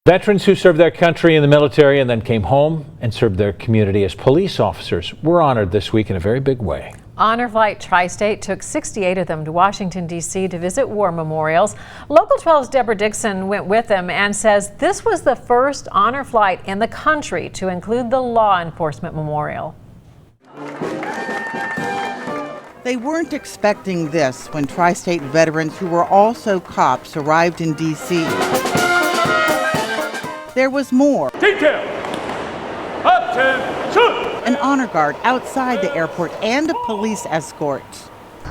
Veterans who served their country in the military and then came home and served their community as police officers were honored this week in a very big way. Honor Flight Tri-State took 68 of them to Washington, D.C. to visit war memorials. Local 12's Deborah Dixon went with them and says this was the first honor flight in the country to include the law enforcement memorial. They weren't expecting this when Tri-State veterans who were also cops arrived in D.C. There was more. Detail! Attention! An honor guard outside the airport and a police escort.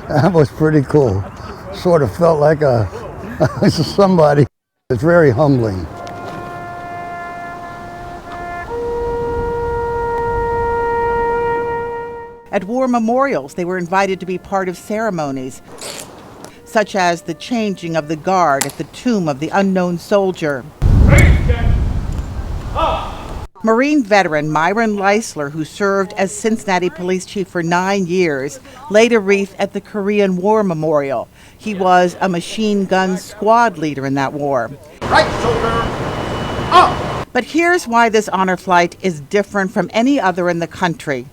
That was pretty cool. Sort of felt like somebody. It's very humbling. At war memorials, they were invited to be part of ceremonies, such as the changing of the guard at the tomb of the unknown soldier. Marine veteran Myron Leistler, who served as Cincinnati Police Chief for 9 years, laid a wreath at the Korean War Memorial. He was a machine gun squad leader in that war. Right shoulder up! But here's why this honor flight is different from any other in the country.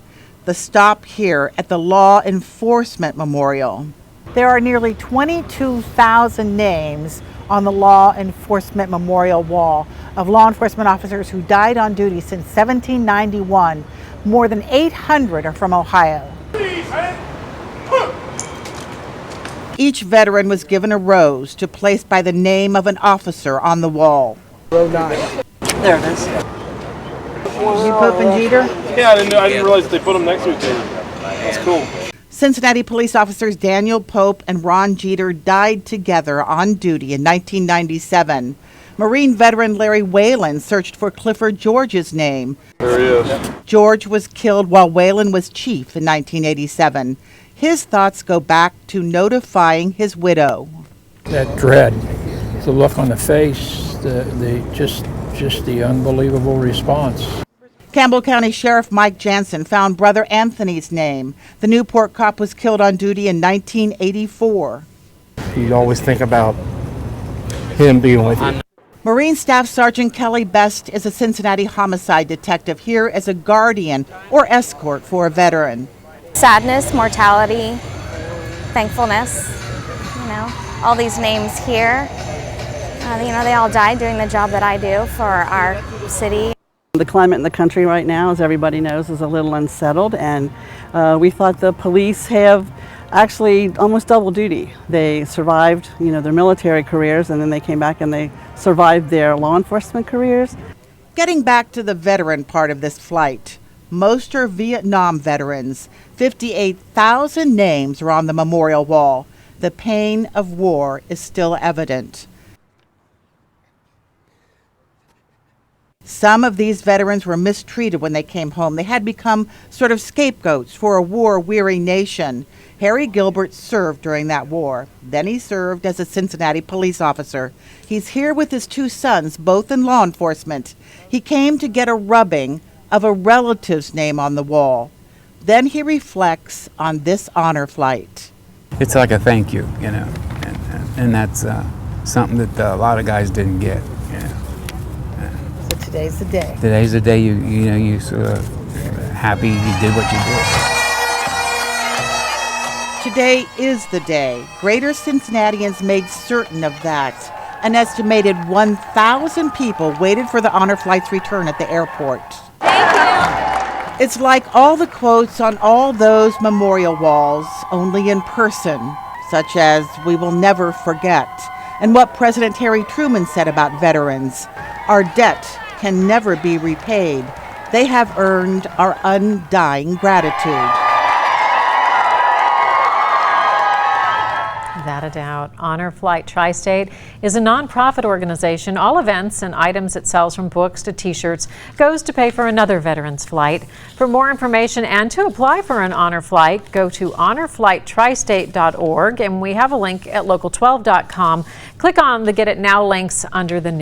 The stop here at the Law Enforcement Memorial. There are nearly 22,000 names on the Law Enforcement Memorial wall of law enforcement officers who died on duty since 1791. More than 800 are from Ohio. Each veteran was given a rose to place by the name of an officer on the wall. Row 9. There it is. You Pope and Jeter? Yeah, I didn't realize they put them next to each other. That's cool. Cincinnati police officers Daniel Pope and Ron Jeter died together on duty in 1997. Marine veteran Larry Whalen searched for Clifford George's name. There he is. George was killed while Whalen was chief in 1987. His thoughts go back to notifying his widow. That dread, the look on the face, just the unbelievable response. Campbell County Sheriff Mike Jansen found brother Anthony's name. The Newport cop was killed on duty in 1984. You always think about him being with you. Marine Staff Sergeant Kelly Best is a Cincinnati homicide detective here as a guardian or escort for a veteran. Sadness, mortality, thankfulness, all these names here. They all died doing the job that I do for our city. The climate in the country right now, as everybody knows, is a little unsettled, and we thought the police have actually almost double duty. They survived, their military careers, and then they came back and they survived their law enforcement careers. Getting back to the veteran part of this flight, most are Vietnam veterans. 58,000 names are on the memorial wall. The pain of war is still evident. Some of these veterans were mistreated when they came home. They had become sort of scapegoats for a war-weary nation. Harry Gilbert served during that war. Then he served as a Cincinnati police officer. He's here with his 2 sons, both in law enforcement. He came to get a rubbing of a relative's name on the wall. Then he reflects on this honor flight. It's like a thank you, and that's something that a lot of guys didn't get. Today's the day. Today's the day you sort of happy you did what you did. Today is the day. Greater Cincinnatians made certain of that. An estimated 1,000 people waited for the honor flight's return at the airport. Thank you. It's like all the quotes on all those memorial walls, only in person, such as "We will never forget," and what President Harry Truman said about veterans: "Our debt can never be repaid. They have earned our undying gratitude." Without a doubt, Honor Flight Tri-State is a nonprofit organization. All events and items it sells, from books to t-shirts, goes to pay for another veteran's flight. For more information and to apply for an honor flight, go to honorflighttristate.org, and we have a link at local12.com. Click on the Get It Now links under the news.